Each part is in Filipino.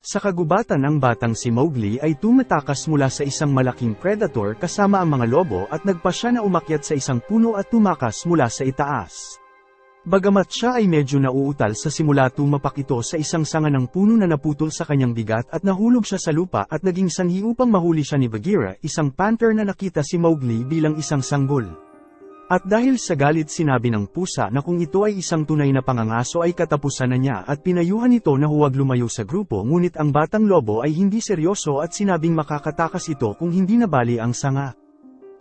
Sa kagubatan ang batang si Mowgli ay tumatakas mula sa isang malaking predator kasama ang mga lobo at nagpasya na umakyat sa isang puno at tumakas mula sa itaas. Bagamat siya ay medyo nauutal sa simula tumapak ito sa isang sanga ng puno na naputol sa kanyang bigat at nahulog siya sa lupa at naging sanhi upang mahuli siya ni Bagheera, isang panther na nakita si Mowgli bilang isang sanggol. At dahil sa galit sinabi ng pusa na kung ito ay isang tunay na pangangaso ay katapusan na niya at pinayuhan ito na huwag lumayo sa grupo, ngunit ang batang lobo ay hindi seryoso at sinabing makakatakas ito kung hindi nabali ang sanga.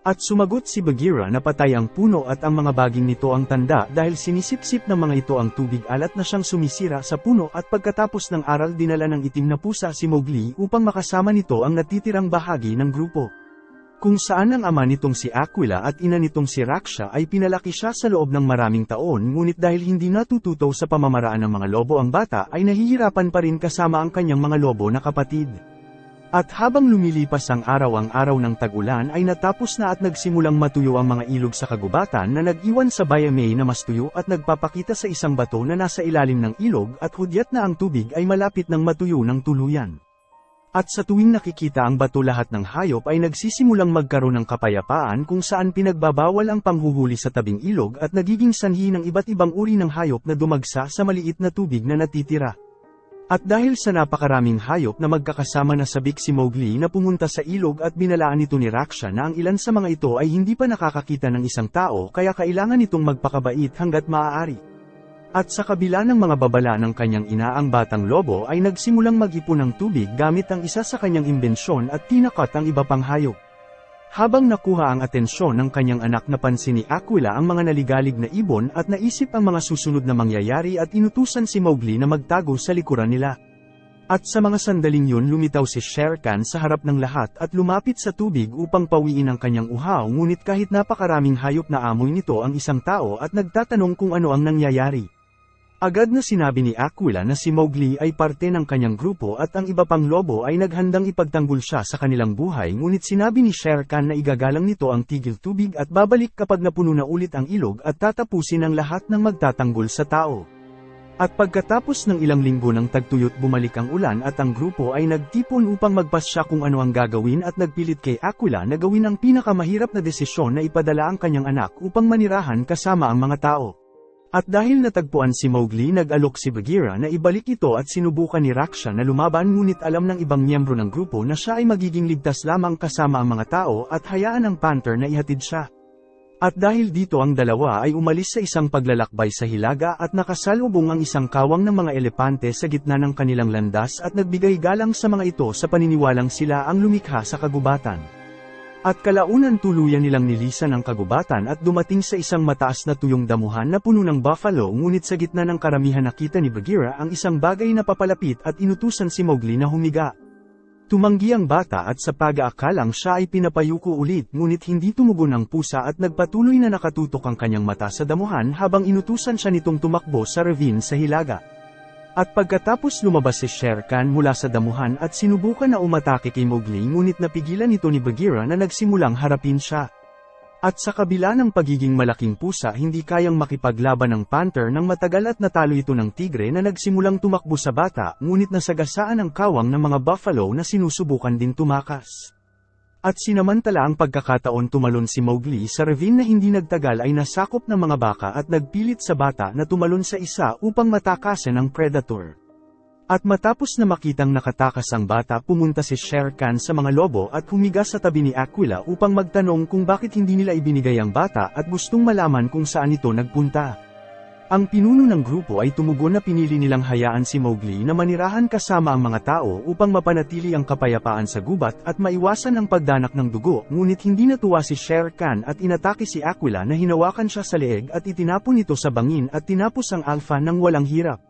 At sumagot si Bagheera na patay ang puno at ang mga baging nito ang tanda dahil sinisip-sip ng mga ito ang tubig alat na siyang sumisira sa puno at pagkatapos ng aral dinala ng itim na pusa si Mowgli upang makasama nito ang natitirang bahagi ng grupo. Kung saan ang ama nitong si Aquila at ina nitong si Raksha ay pinalaki siya sa loob ng maraming taon, ngunit dahil hindi natututo sa pamamaraan ng mga lobo ang bata ay nahihirapan pa rin kasama ang kanyang mga lobo na kapatid. At habang lumilipas ang araw ng tag-ulan ay natapos na at nagsimulang matuyo ang mga ilog sa kagubatan na nag-iwan sa bayamay na mas tuyo at nagpapakita sa isang bato na nasa ilalim ng ilog at hudyat na ang tubig ay malapit ng matuyo ng tuluyan. At sa tuwing nakikita ang bato lahat ng hayop ay nagsisimulang magkaroon ng kapayapaan kung saan pinagbabawal ang panghuhuli sa tabing ilog at nagiging sanhi ng iba't ibang uri ng hayop na dumagsa sa maliit na tubig na natitira. At dahil sa napakaraming hayop na magkakasama na sabik si Mowgli na pumunta sa ilog at binalaan nito ni Raksha na ang ilan sa mga ito ay hindi pa nakakakita ng isang tao kaya kailangan nitong magpakabait hanggat maaari. At sa kabila ng mga babala ng kanyang ina ang batang lobo ay nagsimulang mag-ipon ng tubig gamit ang isa sa kanyang imbensyon at tinakat ang iba pang hayop. Habang nakuha ang atensyon ng kanyang anak napansin ni Aquila ang mga naligalig na ibon at naisip ang mga susunod na mangyayari at inutusan si Mowgli na magtago sa likuran nila. At sa mga sandaling yun lumitaw si Shere Khan sa harap ng lahat at lumapit sa tubig upang pawiin ang kanyang uhaw, ngunit kahit napakaraming hayop na amoy nito ang isang tao at nagtatanong kung ano ang nangyayari. Agad na sinabi ni Aquila na si Mowgli ay parte ng kanyang grupo at ang iba pang lobo ay naghandang ipagtanggol siya sa kanilang buhay, ngunit sinabi ni Shere Khan na igagalang nito ang tigil tubig at babalik kapag napuno na ulit ang ilog at tatapusin ang lahat ng magtatanggol sa tao. At pagkatapos ng ilang linggo ng tagtuyot bumalik ang ulan at ang grupo ay nagtipon upang magpasya kung ano ang gagawin at nagpilit kay Aquila na gawin ang pinakamahirap na desisyon na ipadala ang kanyang anak upang manirahan kasama ang mga tao. At dahil natagpuan si Mowgli nag-alok si Bagheera na ibalik ito at sinubukan ni Raksha na lumaban, ngunit alam ng ibang miyembro ng grupo na siya ay magiging ligtas lamang kasama ang mga tao at hayaan ang panther na ihatid siya. At dahil dito ang dalawa ay umalis sa isang paglalakbay sa hilaga at nakasalubong ang isang kawang ng mga elepante sa gitna ng kanilang landas at nagbigay galang sa mga ito sa paniniwalang sila ang lumikha sa kagubatan. At kalaunan tuluyan nilang nilisan ang kagubatan at dumating sa isang mataas na tuyong damuhan na puno ng buffalo, ngunit sa gitna ng karamihan nakita ni Bagheera ang isang bagay na papalapit at inutusan si Mowgli na humiga. Tumanggi ang bata at sa pag-aakalang siya ay pinapayuko ulit, ngunit hindi tumugon ang pusa at nagpatuloy na nakatutok ang kanyang mata sa damuhan habang inutusan siya nitong tumakbo sa ravine sa hilaga. At pagkatapos lumabas si Shere Khan mula sa damuhan at sinubukan na umatake kay Mowgli, ngunit napigilan ito ni Bagheera na nagsimulang harapin siya. At sa kabila ng pagiging malaking pusa hindi kayang makipaglaban ng panther ng matagal at natalo ito ng tigre na nagsimulang tumakbo sa bata, ngunit nasagasaan ang kawang ng mga buffalo na sinusubukan din tumakas. At sinamantala ang pagkakataon tumalon si Mowgli sa ravine na hindi nagtagal ay nasakop ng mga baka at nagpilit sa bata na tumalon sa isa upang matakasan ang predator. At matapos na makitang nakatakas ang bata pumunta si Shere Khan sa mga lobo at humiga sa tabi ni Aquila upang magtanong kung bakit hindi nila ibinigay ang bata at gustong malaman kung saan ito nagpunta. Ang pinuno ng grupo ay tumugon na pinili nilang hayaan si Mowgli na manirahan kasama ang mga tao upang mapanatili ang kapayapaan sa gubat at maiwasan ang pagdanak ng dugo, ngunit hindi natuwa si Shere Khan at inatake si Aquila na hinawakan siya sa leeg at itinapon ito sa bangin at tinapos ang alpha ng walang hirap.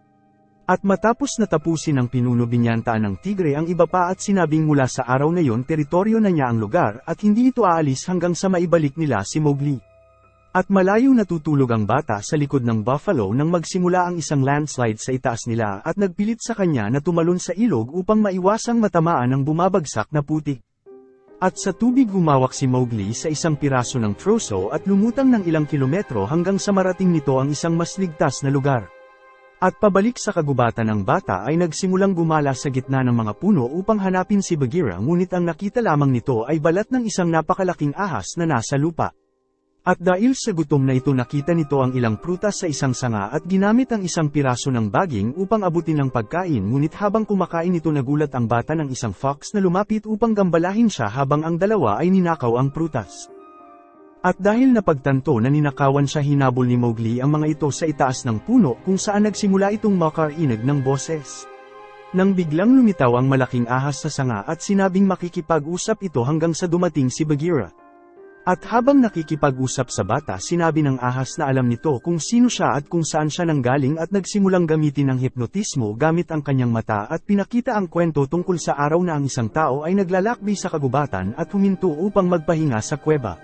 At matapos na tapusin ng pinuno binyantaan ng tigre ang iba pa at sinabing mula sa araw na yon teritoryo na niya ang lugar at hindi ito aalis hanggang sa maibalik nila si Mowgli. At malayo natutulog ang bata sa likod ng buffalo nang magsimula ang isang landslide sa itaas nila at nagpilit sa kanya na tumalon sa ilog upang maiwasang matamaan ng bumabagsak na putik. At sa tubig humawak si Mowgli sa isang piraso ng troso at lumutang ng ilang kilometro hanggang sa marating nito ang isang mas ligtas na lugar. At pabalik sa kagubatan ng bata ay nagsimulang gumala sa gitna ng mga puno upang hanapin si Bagheera, ngunit ang nakita lamang nito ay balat ng isang napakalaking ahas na nasa lupa. At dahil sa gutom na ito, nakita nito ang ilang prutas sa isang sanga at ginamit ang isang piraso ng baging upang abutin ang pagkain, ngunit habang kumakain ito nagulat ang bata ng isang fox na lumapit upang gambalahin siya habang ang dalawa ay ninakaw ang prutas. At dahil napagtanto na ninakawan siya, hinabol ni Mowgli ang mga ito sa itaas ng puno kung saan nagsimula itong makarinig ng boses. Nang biglang lumitaw ang malaking ahas sa sanga at sinabing makikipag-usap ito hanggang sa dumating si Bagheera. At habang nakikipag-usap sa bata, sinabi ng ahas na alam nito kung sino siya at kung saan siya nanggaling at nagsimulang gamitin ang hipnotismo gamit ang kanyang mata at pinakita ang kwento tungkol sa araw na ang isang tao ay naglalakbay sa kagubatan at huminto upang magpahinga sa kuweba.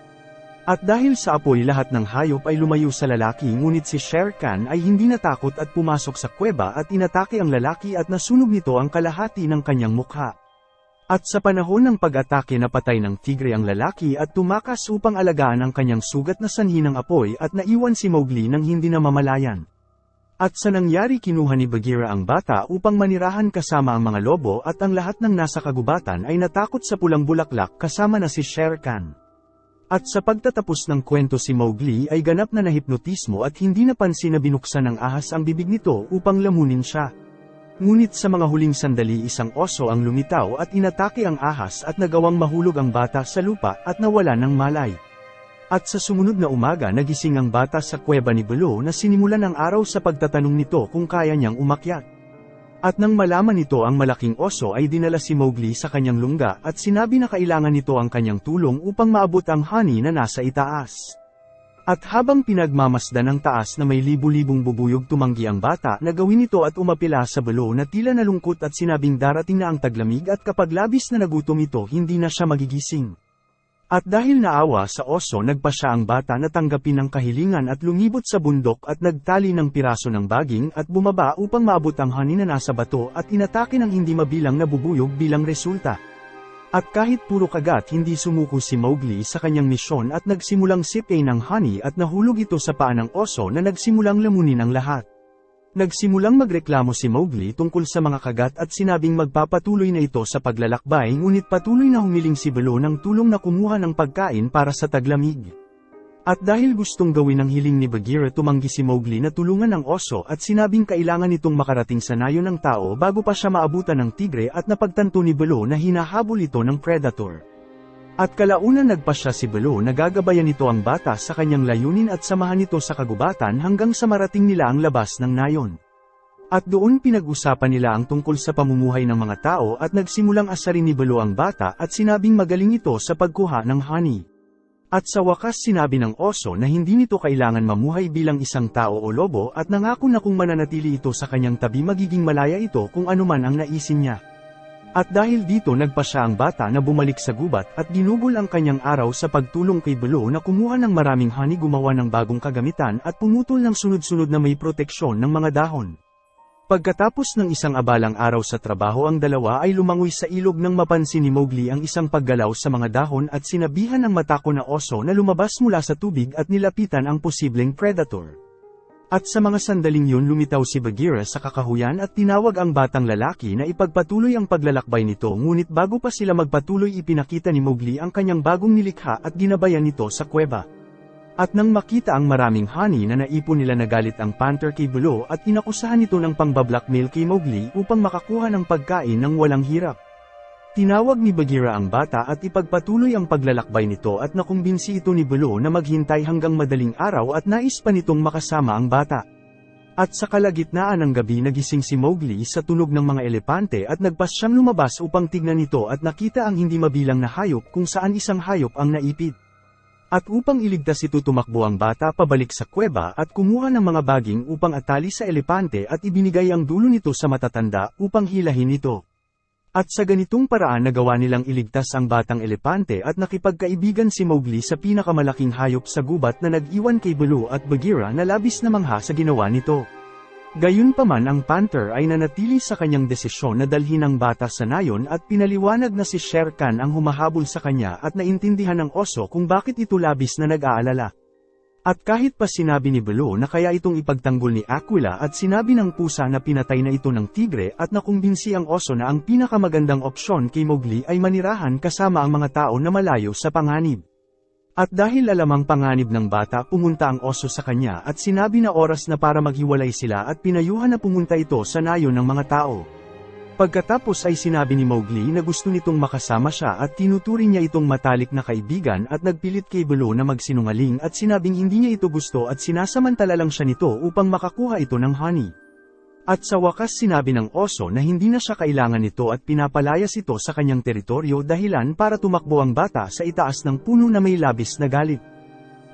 At dahil sa apoy lahat ng hayop ay lumayo sa lalaki, ngunit si Shere Khan ay hindi natakot at pumasok sa kuweba at inatake ang lalaki at nasunog nito ang kalahati ng kanyang mukha. At sa panahon ng pag-atake napatay ng tigre ang lalaki at tumakas upang alagaan ang kanyang sugat na sanhi ng apoy at naiwan si Mowgli nang hindi na mamalayan. At sa nangyari, kinuha ni Bagheera ang bata upang manirahan kasama ang mga lobo at ang lahat ng nasa kagubatan ay natakot sa pulang bulaklak kasama na si Shere Khan. At sa pagtatapos ng kwento, si Mowgli ay ganap na nahipnotismo at hindi napansin na binuksan ng ahas ang bibig nito upang lamunin siya. Ngunit sa mga huling sandali, isang oso ang lumitaw at inatake ang ahas at nagawang mahulog ang bata sa lupa at nawala ng malay. At sa sumunod na umaga, nagising ang bata sa kuweba ni Baloo na sinimulan ang araw sa pagtatanong nito kung kaya niyang umakyat. At nang malaman nito ang malaking oso ay dinala si Mowgli sa kanyang lungga at sinabi na kailangan nito ang kanyang tulong upang maabot ang honey na nasa itaas. At habang pinagmamasdan ng taas na may libu-libong bubuyog, tumanggi ang bata na gawin ito at umapila sa Baloo na tila nalungkot at sinabing darating na ang taglamig at kapag labis na nagutom ito hindi na siya magigising. At dahil naawa sa oso, nagpa siya ang bata na tanggapin ang kahilingan at lumibot sa bundok at nagtali ng piraso ng baging at bumaba upang maabot ang honey na nasa bato at inatake ng hindi mabilang na bubuyog bilang resulta. At kahit puro kagat, hindi sumuko si Mowgli sa kanyang misyon at nagsimulang sipin ng honey at nahulog ito sa paa ng oso na nagsimulang lamunin ang lahat. Nagsimulang magreklamo si Mowgli tungkol sa mga kagat at sinabing magpapatuloy na ito sa paglalakbay, ngunit patuloy na humiling si Baloo ng tulong na kumuha ng pagkain para sa taglamig. At dahil gustong gawin ang hiling ni Bagheera, tumanggi si Mowgli na tulungan ang oso at sinabing kailangan nitong makarating sa nayon ng tao bago pa siya maabutan ng tigre at napagtanto ni Baloo na hinahabol ito ng predator. At kalaunan nagpasya si Baloo na gagabayan nito ang bata sa kanyang layunin at samahan nito sa kagubatan hanggang sa marating nila ang labas ng nayon. At doon pinag-usapan nila ang tungkol sa pamumuhay ng mga tao at nagsimulang asarin ni Baloo ang bata at sinabing magaling ito sa pagkuha ng honey. At sa wakas, sinabi ng oso na hindi nito kailangan mamuhay bilang isang tao o lobo at nangako na kung mananatili ito sa kanyang tabi magiging malaya ito kung anuman ang naisin niya. At dahil dito nagpa siya ang bata na bumalik sa gubat at ginugol ang kanyang araw sa pagtulong kay Baloo na kumuha ng maraming honey, gumawa ng bagong kagamitan at pumutol ng sunod-sunod na may proteksyon ng mga dahon. Pagkatapos ng isang abalang araw sa trabaho, ang dalawa ay lumangoy sa ilog nang mapansin ni Mowgli ang isang paggalaw sa mga dahon at sinabihan ng matako na oso na lumabas mula sa tubig at nilapitan ang posibleng predator. At sa mga sandaling yun, lumitaw si Bagheera sa kakahuyan at tinawag ang batang lalaki na ipagpatuloy ang paglalakbay nito, ngunit bago pa sila magpatuloy ipinakita ni Mowgli ang kanyang bagong nilikha at ginabayan nito sa kuweba. At nang makita ang maraming honey na naipon nila, nagalit ang panther kay Baloo at inakusahan ito ng pangbablackmail kay Mowgli upang makakuha ng pagkain ng walang hirap. Tinawag ni Bagheera ang bata at ipagpatuloy ang paglalakbay nito at nakumbinsi ito ni Baloo na maghintay hanggang madaling araw at nais pa nitong makasama ang bata. At sa kalagitnaan ng gabi, nagising si Mowgli sa tunog ng mga elepante at nagpas siyang lumabas upang tignan ito at nakita ang hindi mabilang na hayop kung saan isang hayop ang naipit. At upang iligtas ito, tumakbo ang bata pabalik sa kuweba at kumuha ng mga baging upang atali sa elepante at ibinigay ang dulo nito sa matatanda upang hilahin ito. At sa ganitong paraan nagawa nilang iligtas ang batang elepante at nakipagkaibigan si Mowgli sa pinakamalaking hayop sa gubat na nag-iwan kay Baloo at Bagheera na labis na mangha sa ginawa nito. Gayunpaman, ang panther ay nanatili sa kanyang desisyon na dalhin ang bata sa nayon at pinaliwanag na si Shere Khan ang humahabol sa kanya at naintindihan ng oso kung bakit ito labis na nag-aalala. At kahit pa sinabi ni Baloo na kaya itong ipagtanggol ni Aquila at sinabi ng pusa na pinatay na ito ng tigre at nakumbinsi ang oso na ang pinakamagandang opsyon kay Mowgli ay manirahan kasama ang mga tao na malayo sa panganib. At dahil alamang panganib ng bata, pumunta ang oso sa kanya at sinabi na oras na para maghiwalay sila at pinayuhan na pumunta ito sa nayon ng mga tao. Pagkatapos ay sinabi ni Mowgli na gusto nitong makasama siya at tinuturing niya itong matalik na kaibigan at nagpilit kay Baloo na magsinungaling at sinabing hindi niya ito gusto at sinasamantala lang siya nito upang makakuha ito ng honey. At sa wakas sinabi ng oso na hindi na siya kailangan nito at pinapalayas ito sa kanyang teritoryo dahilan para tumakbo ang bata sa itaas ng puno na may labis na galit.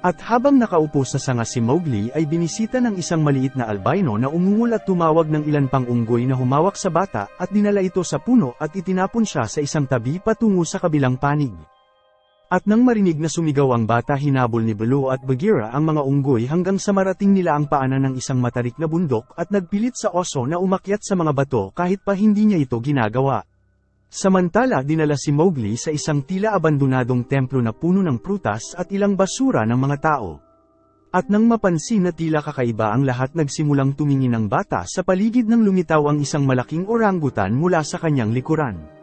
At habang nakaupo sa sanga si Mowgli ay binisita ng isang maliit na albino na umungol at tumawag ng ilan pang unggoy na humawak sa bata at dinala ito sa puno at itinapon siya sa isang tabi patungo sa kabilang panig. At nang marinig na sumigaw ang bata hinabol ni Baloo at Bagheera ang mga unggoy hanggang sa marating nila ang paanan ng isang matarik na bundok at nagpilit sa oso na umakyat sa mga bato kahit pa hindi niya ito ginagawa. Samantala dinala si Mowgli sa isang tila abandonadong templo na puno ng prutas at ilang basura ng mga tao. At nang mapansin na tila kakaiba ang lahat nagsimulang tumingin ang bata sa paligid ng lumitaw ang isang malaking orangutan mula sa kanyang likuran.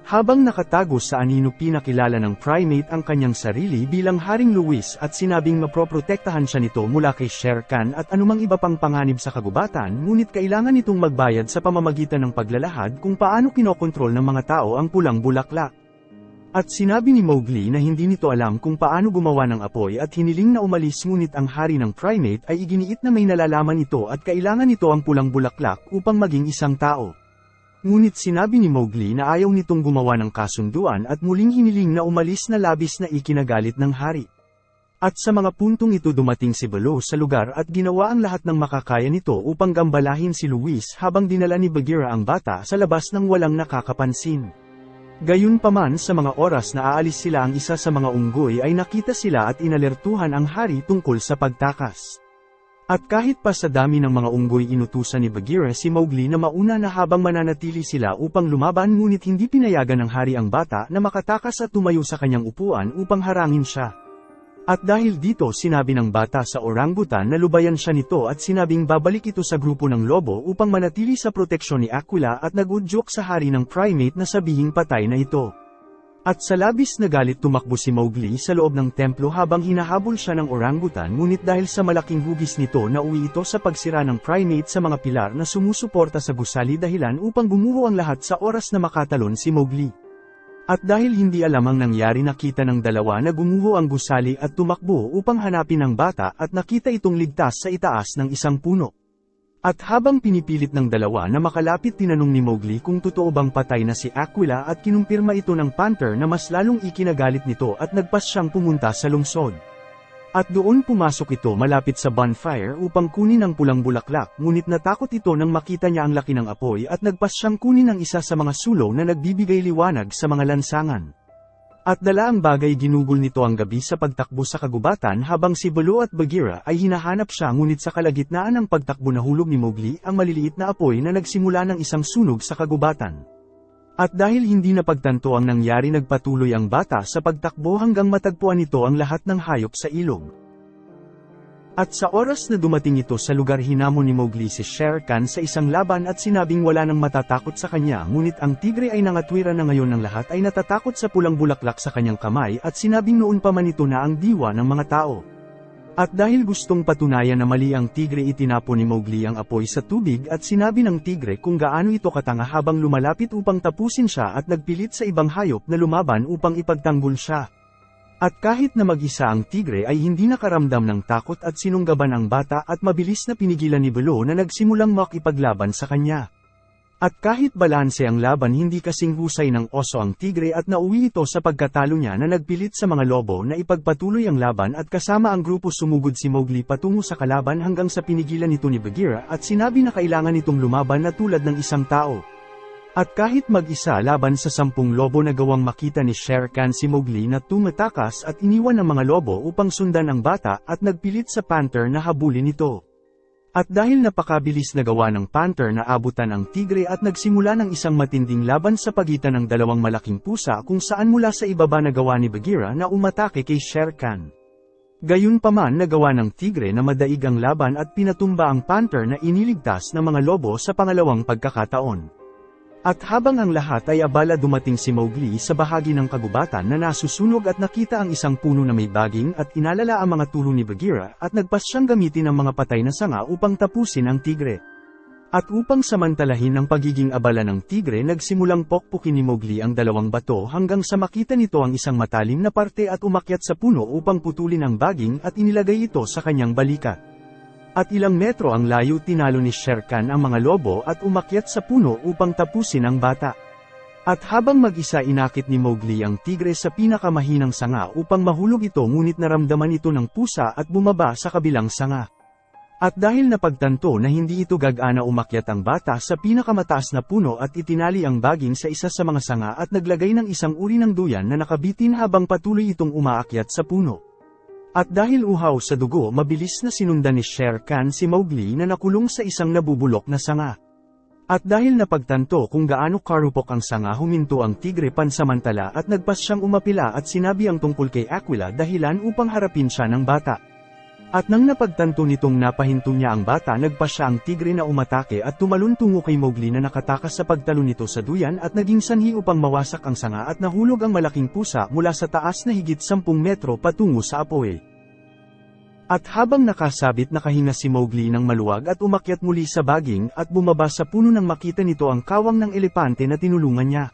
Habang nakatago sa anino pinakilala ng primate ang kanyang sarili bilang Haring Luis at sinabing maproprotektahan siya nito mula kay Shere Khan at anumang iba pang panganib sa kagubatan ngunit kailangan nitong magbayad sa pamamagitan ng paglalahad kung paano kinokontrol ng mga tao ang pulang bulaklak. At sinabi ni Mowgli na hindi nito alam kung paano gumawa ng apoy at hiniling na umalis ngunit ang hari ng primate ay iginiit na may nalalaman ito at kailangan nito ang pulang bulaklak upang maging isang tao. Ngunit sinabi ni Mowgli na ayaw nitong gumawa ng kasunduan at muling hiniling na umalis na labis na ikinagalit ng hari. At sa mga puntong ito dumating si Baloo sa lugar at ginawa ang lahat ng makakaya nito upang gambalahin si Luis habang dinala ni Bagheera ang bata sa labas ng walang nakakapansin. Gayunpaman sa mga oras na aalis sila ang isa sa mga unggoy ay nakita sila at inalertuhan ang hari tungkol sa pagtakas. At kahit pa sa dami ng mga unggoy inutusan ni Bagheera si Mowgli na mauna na habang mananatili sila upang lumaban ngunit hindi pinayagan ng hari ang bata na makatakas at tumayo sa kanyang upuan upang harangin siya. At dahil dito sinabi ng bata sa orangutan na lubayan siya nito at sinabing babalik ito sa grupo ng lobo upang manatili sa proteksyon ni Aquila at nag-udyok sa hari ng primate na sabihing patay na ito. At sa labis na galit tumakbo si Mowgli sa loob ng templo habang hinahabol siya ng orangutan ngunit dahil sa malaking hugis nito nauwi ito sa pagsira ng primate sa mga pilar na sumusuporta sa gusali dahilan upang gumuho ang lahat sa oras na makatalon si Mowgli. At dahil hindi alam ang nangyari nakita ng dalawa na gumuho ang gusali at tumakbo upang hanapin ang bata at nakita itong ligtas sa itaas ng isang puno. At habang pinipilit ng dalawa na makalapit tinanong ni Mowgli kung totoo bang patay na si Aquila at kinumpirma ito ng panther na mas lalong ikinagalit nito at nagpas siyang pumunta sa lungsod. At doon pumasok ito malapit sa bonfire upang kunin ang pulang bulaklak ngunit natakot ito nang makita niya ang laki ng apoy at nagpas siyang kunin ang isa sa mga sulong na nagbibigay liwanag sa mga lansangan. At dala ang bagay ginugol nito ang gabi sa pagtakbo sa kagubatan habang si Baloo at Bagheera ay hinahanap siya ngunit sa kalagitnaan ng pagtakbo nahulog ni Mowgli ang maliliit na apoy na nagsimula ng isang sunog sa kagubatan. At dahil hindi napagtanto ang nangyari nagpatuloy ang bata sa pagtakbo hanggang matagpuan nito ang lahat ng hayop sa ilog. At sa oras na dumating ito sa lugar hinamon ni Mowgli si Shere Khan sa isang laban at sinabing wala nang matatakot sa kanya ngunit ang tigre ay nangatwira na ngayon ng lahat ay natatakot sa pulang bulaklak sa kanyang kamay at sinabing noon pa man ito na ang diwa ng mga tao. At dahil gustong patunayan na mali ang tigre itinapon ni Mowgli ang apoy sa tubig at sinabi ng tigre kung gaano ito katanga habang lumalapit upang tapusin siya at nagpilit sa ibang hayop na lumaban upang ipagtanggol siya. At kahit na mag-isa ang tigre ay hindi nakaramdam ng takot at sinunggaban ang bata at mabilis na pinigilan ni Baloo na nagsimulang makipaglaban sa kanya. At kahit balanse ang laban hindi kasing husay ng oso ang tigre at nauwi ito sa pagkatalo niya na nagpilit sa mga lobo na ipagpatuloy ang laban at kasama ang grupo sumugod si Mowgli patungo sa kalaban hanggang sa pinigilan nito ni Bagheera at sinabi na kailangan nitong lumaban na tulad ng isang tao. At kahit mag-isa laban sa 10 lobo nagawang makita ni Shere Khan si Mowgli na tumatakas at iniwan ng mga lobo upang sundan ang bata at nagpilit sa panther na habulin ito. At dahil napakabilis na gawa ng panther na abutan ang tigre at nagsimula ng isang matinding laban sa pagitan ng dalawang malaking pusa kung saan mula sa ibaba nagawa ni Bagheera na umatake kay Shere Khan. Gayunpaman nagawa ng tigre na madaig ang laban at pinatumba ang panther na iniligtas ng mga lobo sa pangalawang pagkakataon. At habang ang lahat ay abala dumating si Mowgli sa bahagi ng kagubatan na nasusunog at nakita ang isang puno na may baging at inalala ang mga tulo ni Bagheera at nagpas siyang gamitin ang mga patay na sanga upang tapusin ang tigre. At upang samantalahin ang pagiging abala ng tigre nagsimulang pokpokin ni Mowgli ang dalawang bato hanggang sa makita nito ang isang matalim na parte at umakyat sa puno upang putulin ang baging at inilagay ito sa kanyang balikat. At ilang metro ang layo tinalo ni Shere Khan ang mga lobo at umakyat sa puno upang tapusin ang bata. At habang mag-isa inakit ni Mowgli ang tigre sa pinakamahinang sanga upang mahulog ito ngunit naramdaman ito ng pusa at bumaba sa kabilang sanga. At dahil napagtanto na hindi ito gagana umakyat ang bata sa pinakamataas na puno at itinali ang baging sa isa sa mga sanga at naglagay ng isang uri ng duyan na nakabitin habang patuloy itong umaakyat sa puno. At dahil uhaw sa dugo mabilis na sinundan ni Shere Khan si Mowgli na nakulong sa isang nabubulok na sanga. At dahil napagtanto kung gaano karupok ang sanga huminto ang tigre pansamantala at nagpas siyang umapila at sinabi ang tungkol kay Aquila dahilan upang harapin siya ng bata. At nang napagtanto nitong napahinto niya ang bata nagpas siya ang tigre na umatake at tumalon tungo kay Mowgli na nakatakas sa pagtalon nito sa duyan at naging sanhi upang mawasak ang sanga at nahulog ang malaking pusa mula sa taas na higit 10 metro patungo sa apoy. At habang nakasabit nakahinga si Mowgli ng maluwag at umakyat muli sa baging at bumaba sa puno nang makita nito ang kawang ng elepante na tinulungan niya.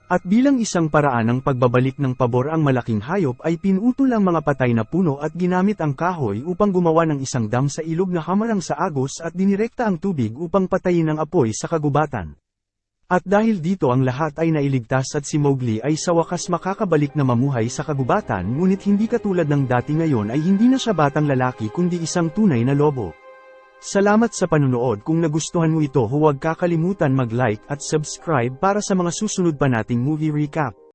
At bilang isang paraan ng pagbabalik ng pabor ang malaking hayop ay pinutol ang mga patay na puno at ginamit ang kahoy upang gumawa ng isang dam sa ilog na hamarang sa agos at dinirekta ang tubig upang patayin ang apoy sa kagubatan. At dahil dito ang lahat ay nailigtas at si Mowgli ay sa wakas makakabalik na mamuhay sa kagubatan ngunit hindi katulad ng dati ngayon ay hindi na siya batang lalaki kundi isang tunay na lobo. Salamat sa panunood. Kung nagustuhan mo ito huwag kakalimutan mag-like at subscribe para sa mga susunod pa nating movie recap.